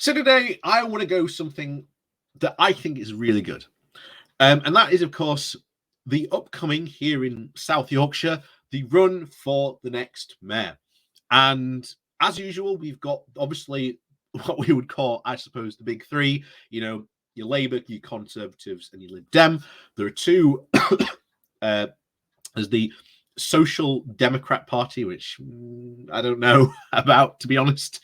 So today I want to go something that I think is really good. And that is, of course, the upcoming here in South Yorkshire, the run for the next mayor. And as usual, we've got obviously what we would call, I suppose, the big three, your Labour, your Conservatives, and your Lib Dem. There are two, there's the Social Democrat Party, which I don't know about, to be honest.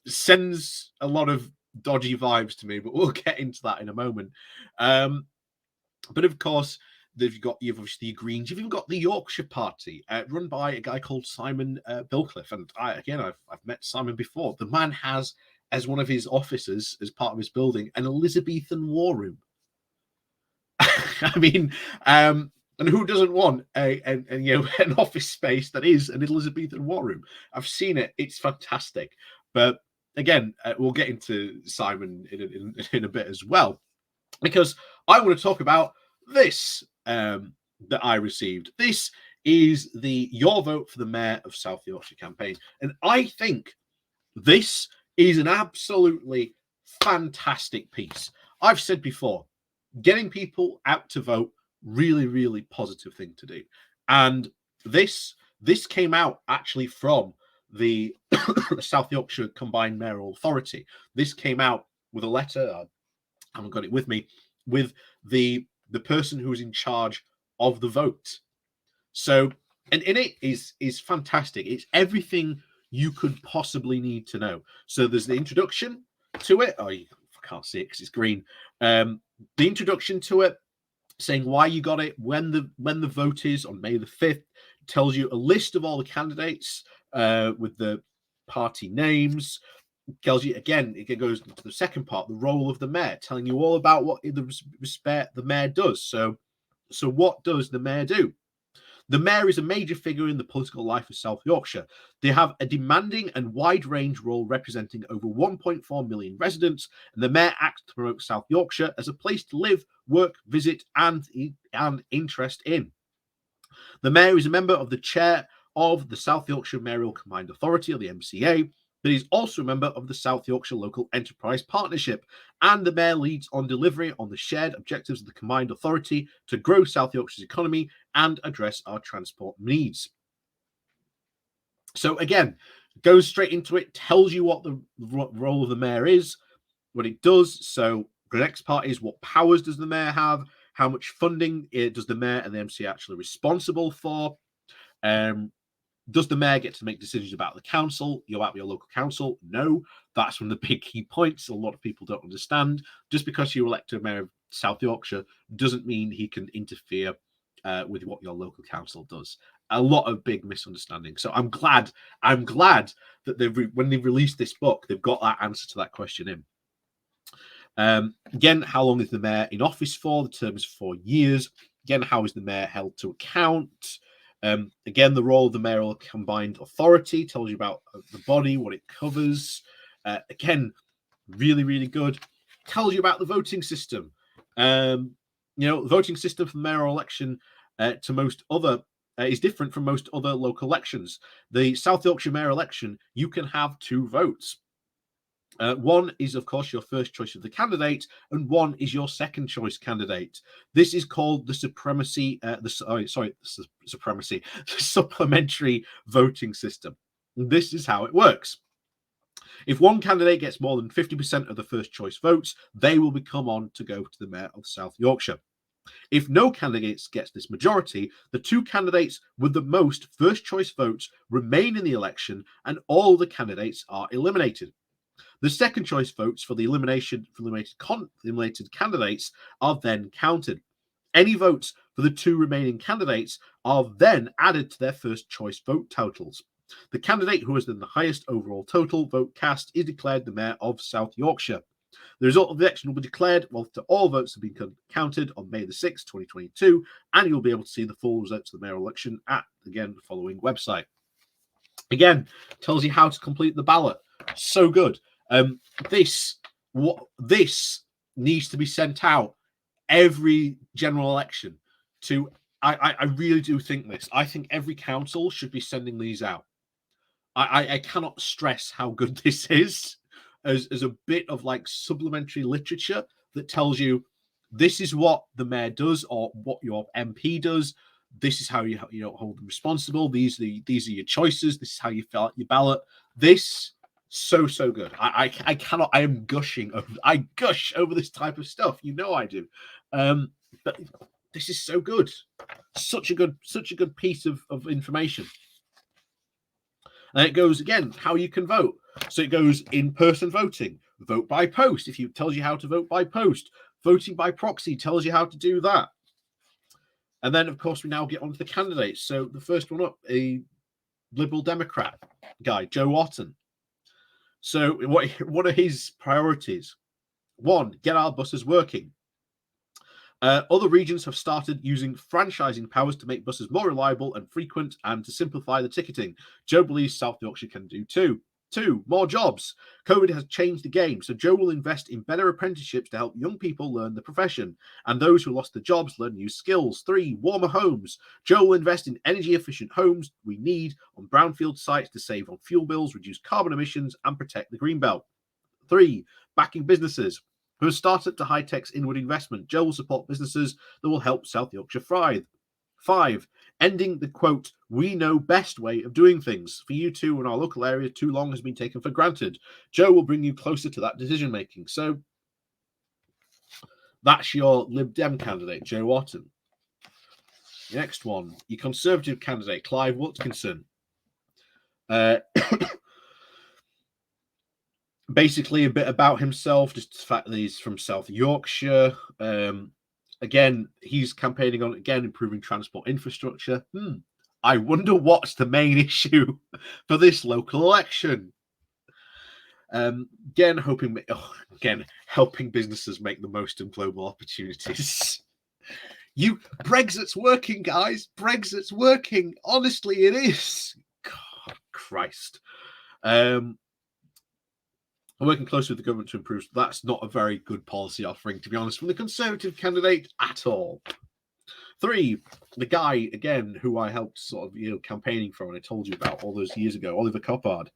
Sends a lot of dodgy vibes to me, but we'll get into that in a moment. But of course, you've obviously the Greens. You've even got the Yorkshire Party, run by a guy called Simon Bilcliffe. And I've met Simon before. The man has, as one of his offices, as part of his building, an Elizabethan war room. I mean, and who doesn't want an office space that is an Elizabethan war room? I've seen it; it's fantastic. But again, we'll get into Simon in a bit as well, because I want to talk about this that I received. This is the Your Vote for the Mayor of South Yorkshire campaign, and I think this is an absolutely fantastic piece. I've said before, getting people out to vote, really, really positive thing to do. And this came out actually from the South Yorkshire Combined Mayoral Authority. This came out with a letter, I haven't got it with me, with the person who was in charge of the vote. So, and in it is fantastic. It's everything you could possibly need to know. So there's the introduction to it. I can't see it because it's green. The introduction to it, saying why you got it, when the vote is on May the 5th, tells you a list of all the candidates with the party names. Tells you again, it goes into the second part, the role of the mayor, telling you all about what in the respect the mayor does. So what does the mayor do? The mayor is a major figure in the political life of South Yorkshire. They have a demanding and wide-range role representing over 1.4 million residents, and the mayor acts to promote South Yorkshire as a place to live, work, visit, and interest in. The mayor is a member of the chair of the South Yorkshire Mayoral Combined Authority, or the MCA, but he's also a member of the South Yorkshire Local Enterprise Partnership, and the mayor leads on delivery on the shared objectives of the combined authority to grow South Yorkshire's economy and address our transport needs. So again, goes straight into it, tells you what the role of the mayor is, what it does. So the next part is, what powers does the mayor have? How much funding does the mayor and the MCA actually responsible for? Does the mayor get to make decisions about the council, about your local council? No, that's one of the big key points a lot of people don't understand. Just because you elect a mayor of South Yorkshire doesn't mean he can interfere with what your local council does. A lot of big misunderstandings. So I'm glad that when they released this book, they've got that answer to that question in. Again, how long is the mayor in office for? The term is 4 years. Again, how is the mayor held to account? Again, the role of the mayoral combined authority tells you about the body, what it covers. Again, really, really good. Tells you about the voting system. The voting system for the mayoral election to most other is different from most other local elections. The South Yorkshire mayoral election, you can have 2 votes. One is, of course, your first choice of the candidate, and one is your second choice candidate. This is called the supplementary voting system. This is how it works. If one candidate gets more than 50% of the first choice votes, they will become on to go to the mayor of South Yorkshire. If no candidate gets this majority, the 2 candidates with the most first choice votes remain in the election, and all the candidates are eliminated. The second choice votes for the eliminated candidates are then counted. Any votes for the 2 remaining candidates are then added to their first choice vote totals. The candidate who has the highest overall total vote cast is declared the mayor of South Yorkshire. The result of the election will be declared after all votes have been counted on May the 6th, 2022, and you'll be able to see the full results of the mayoral election at, again, the following website. Again, tells you how to complete the ballot. So good. This needs to be sent out every general election to. I really do think this. I think every council should be sending these out. I cannot stress how good this is. as a bit of like supplementary literature that tells you this is what the mayor does or what your MP does. This is how you hold them responsible. These are your choices. This is how you fill out your ballot. This so good. I cannot. I am gushing. I gush over this type of stuff. You know I do. But this is so good. Such a good piece of information. And it goes again how you can vote. So it goes in-person voting, vote by post. If it tells you how to vote by post, voting by proxy tells you how to do that. And then, of course, we now get on to the candidates. So the first one up, a Liberal Democrat guy, Joe Orton. So what are his priorities? 1, get our buses working. Other regions have started using franchising powers to make buses more reliable and frequent and to simplify the ticketing. Joe believes South Yorkshire can do too. 2, more jobs. COVID has changed the game, so Joe will invest in better apprenticeships to help young people learn the profession, and those who lost their jobs learn new skills. 3, warmer homes. Joe will invest in energy-efficient homes we need on brownfield sites to save on fuel bills, reduce carbon emissions, and protect the Greenbelt. 3, backing businesses. From a startup to high-tech's inward investment, Joe will support businesses that will help South Yorkshire thrive. 5, ending the quote, we know best way of doing things. For you two in our local area, too long has been taken for granted. Joe will bring you closer to that decision making. So that's your Lib Dem candidate, Joe Orton. Next one, your Conservative candidate, Clive Watkinson. Basically a bit about himself, just the fact that he's from South Yorkshire. Again, he's campaigning on, improving transport infrastructure. I wonder what's the main issue for this local election. Helping businesses make the most of global opportunities. Brexit's working, guys. Brexit's working. Honestly, it is. God, Christ. Working closely with the government to improve. That's not a very good policy offering, to be honest, from the Conservative candidate at all. 3, the guy, again, who I helped sort of, campaigning for, and I told you about all those years ago, Oliver Coppard.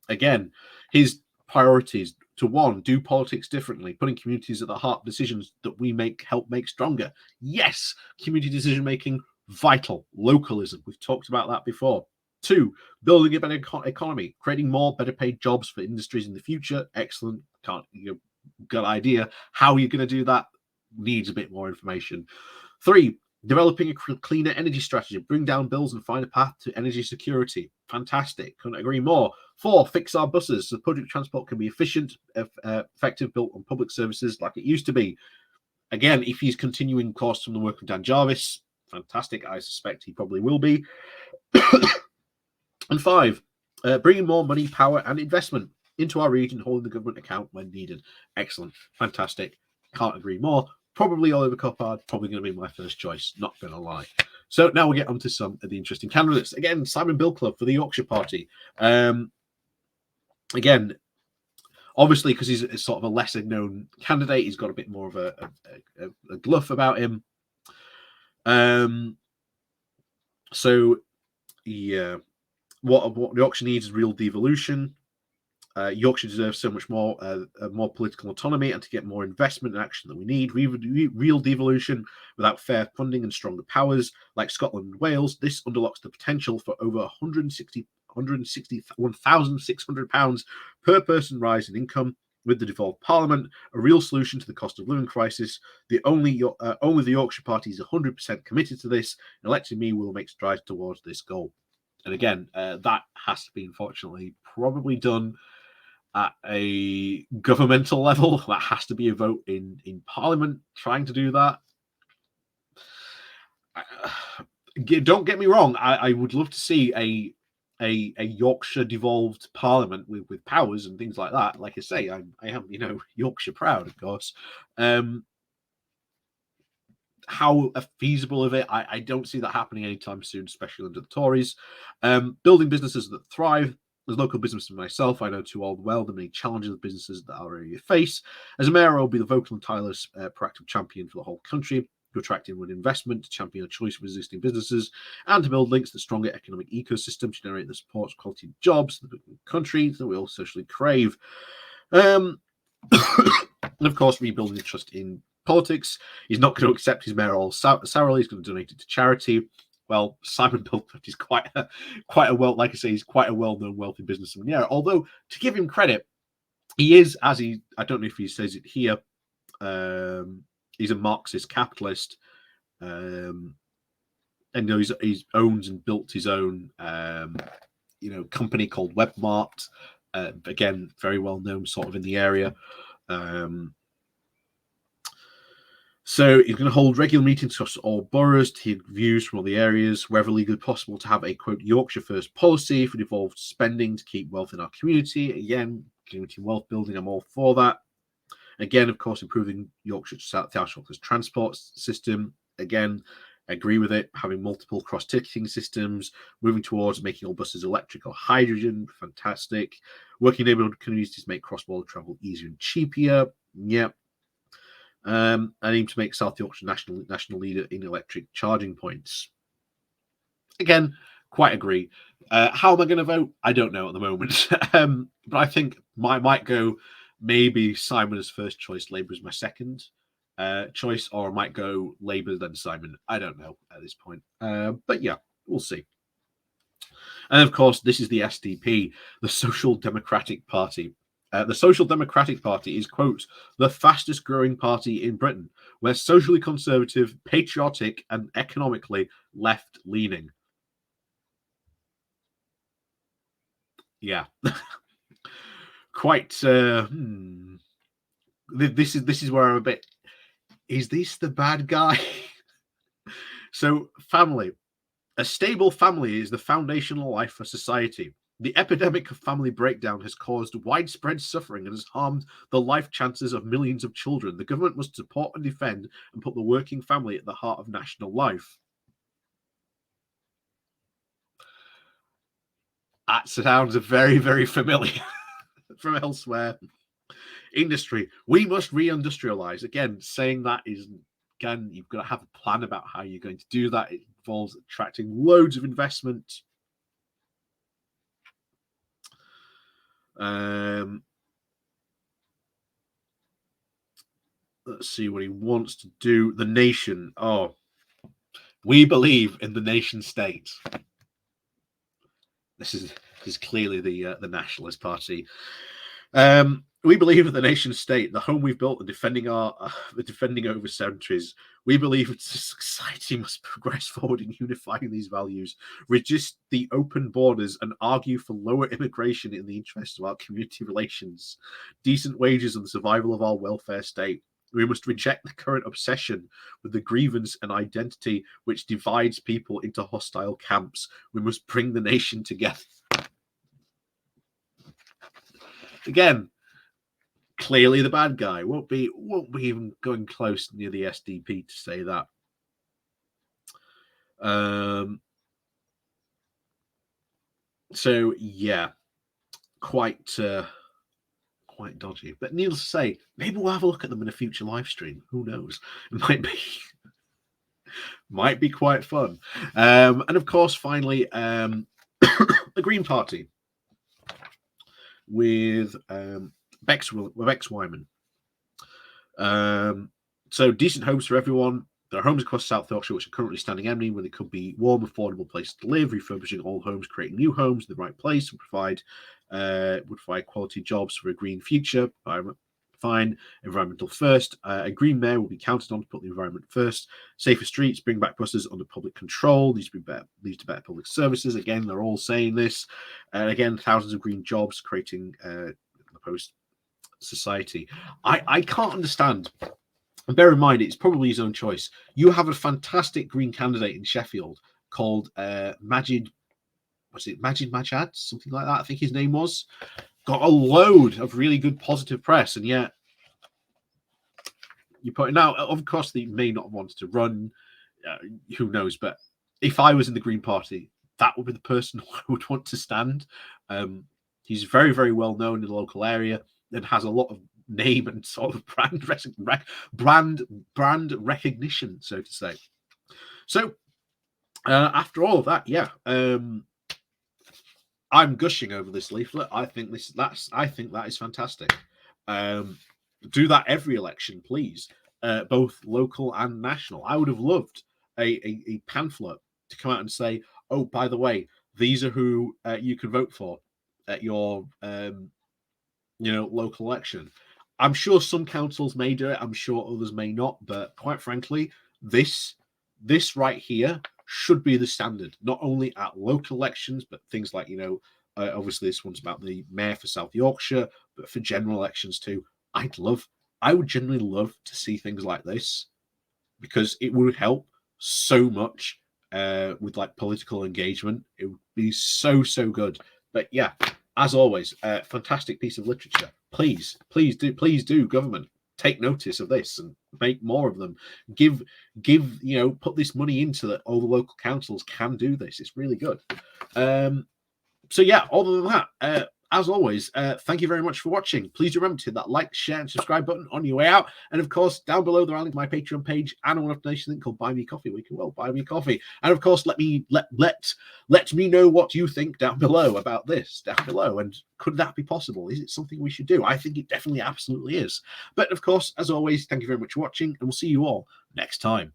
Again, his priorities to 1, do politics differently, putting communities at the heart of decisions that we help make stronger. Yes, community decision-making, vital. Localism, we've talked about that before. 2, building a better economy, creating more better paid jobs for industries in the future. Excellent. Good idea. How you're going to do that needs a bit more information. 3, developing a cleaner energy strategy, bring down bills and find a path to energy security. Fantastic. Couldn't agree more. 4, fix our buses so public transport can be efficient, effective, built on public services like it used to be. Again, if he's continuing course from the work of Dan Jarvis, fantastic. I suspect he probably will be. And 5, bringing more money, power, and investment into our region, holding the government account when needed. Excellent. Fantastic. Can't agree more. Probably Oliver Coppard, probably going to be my first choice, not going to lie. So now we'll get on to some of the interesting candidates. Again, Simon Bilclub for the Yorkshire Party. Again, obviously, because he's sort of a lesser-known candidate, he's got a bit more of a gluff about him. So, yeah. What Yorkshire needs is real devolution. Yorkshire deserves so much more political autonomy and to get more investment and action that we need. Real devolution without fair funding and stronger powers like Scotland and Wales. This unlocks the potential for over £161,600 per person rise in income with the devolved Parliament, a real solution to the cost of living crisis. Only the Yorkshire Party is 100% committed to this. Electing me will make strides towards this goal. And again, that has to be, unfortunately, probably done at a governmental level. That has to be a vote in Parliament trying to do that. Don't get me wrong. I would love to see a Yorkshire devolved Parliament with powers and things like that. Like I say, I am Yorkshire proud, of course. How feasible of it, I don't see that happening anytime soon, especially under the Tories. Building businesses that thrive. As local businessman myself, I know too old well the many challenges of businesses that our area face. As a mayor, I'll be the vocal and tireless proactive champion for the whole country. to attract inward investment, to champion a choice of existing businesses, and to build links to stronger economic ecosystem to generate the support of quality jobs in the country that we all socially crave. And of course, rebuilding the trust in politics. He's not going to accept his mayoral salary. He's going to donate it to charity. Well, Simon Pamphlet is quite a like I say, he's quite a well-known wealthy businessman. Yeah, although to give him credit, he is, I don't know if he says it here, he's a Marxist capitalist, and he's owns and built his own company called Webmart. Again, very well known sort of in the area. So he's going to hold regular meetings across all boroughs to hear views from all the areas, wherever legally possible, to have a, quote, Yorkshire First policy for involved spending to keep wealth in our community. Again, community wealth building, I'm all for that. Again, of course, improving Yorkshire to South Yorkshire's transport system. Again, agree with it. Having multiple cross-ticketing systems, moving towards making all buses electric or hydrogen, fantastic. Working neighbourhood communities to make cross-border travel easier and cheaper. Yep. I aim to make South Yorkshire national leader in electric charging points. Again, quite agree. How am I going to vote? I don't know at the moment. But I think I might go maybe Simon as first choice, Labour as my second choice, or I might go Labour then Simon. I don't know at this point. But yeah, we'll see. And of course, this is the SDP, the Social Democratic Party. The Social Democratic Party is, quote, the fastest growing party in Britain. We're socially conservative, patriotic, and economically left leaning. Yeah. Quite. This is where I'm a bit. Is this the bad guy? So, family. A stable family is the foundational life for society. The epidemic of family breakdown has caused widespread suffering and has harmed the life chances of millions of children. The government must support and defend and put the working family at the heart of national life. That sounds very, very familiar from elsewhere. Industry. We must reindustrialize. Again, saying that is, again, you've got to have a plan about how you're going to do that. It involves attracting loads of investment. Let's see what he wants to do. The nation. Oh, we believe in the nation state. This is clearly the Nationalist Party. We believe in the nation state, the home we've built, and defending over centuries. We believe that society must progress forward in unifying these values, resist the open borders, and argue for lower immigration in the interest of our community relations, decent wages, and the survival of our welfare state. We must reject the current obsession with the grievance and identity which divides people into hostile camps. We must bring the nation together. Again, clearly the bad guy. Won't be even going close near the SDP to say that. So yeah, quite dodgy. But needless to say, maybe we'll have a look at them in a future live stream. Who knows? It might be quite fun. And of course, finally, the Green Party with Bex Wyman. So decent homes for everyone. There are homes across South Yorkshire which are currently standing empty, where they could be warm, affordable places to live, refurbishing old homes, creating new homes in the right place, and would provide quality jobs for a green future. Fine. Environmental first. A green mayor will be counted on to put the environment first. Safer streets, bring back buses under public control. These to better public services. Again, they're all saying this. Again, thousands of green jobs creating the post society. I can't understand. And bear in mind, it's probably his own choice. You have a fantastic green candidate in Sheffield called Majid. Was it Majid Majad? Something like that, I think his name was. Got a load of really good positive press, and yet you put now. Of course, they may not want to run. Who knows? But if I was in the Green Party, that would be the person I would want to stand. He's very, very well known in the local area and has a lot of name and sort of brand recognition, so to say. So after all of that, yeah, I'm gushing over this leaflet. I think that is fantastic. Do that every election, please, both local and national. I would have loved a pamphlet to come out and say, "Oh, by the way, these are who you can vote for at your local election." I'm sure some councils may do it. I'm sure others may not. But quite frankly, this right here should be the standard, not only at local elections, but things like obviously this one's about the mayor for South Yorkshire, but for general elections too. I would genuinely love to see things like this because it would help so much with like political engagement. It would be so good. But yeah, as always, fantastic piece of literature. Please do, government, take notice of this and make more of them. Give put this money into that. All the local councils can do this. It's really good. So yeah, other than that, as always, thank you very much for watching. Please remember to hit that like, share, and subscribe button on your way out. And of course, down below there are links to my Patreon page and a one-off donation link called Buy Me Coffee, where you can buy me coffee. And of course, let me know what you think down below about this down below. And could that be possible? Is it something we should do? I think it definitely absolutely is. But of course, as always, thank you very much for watching, and we'll see you all next time.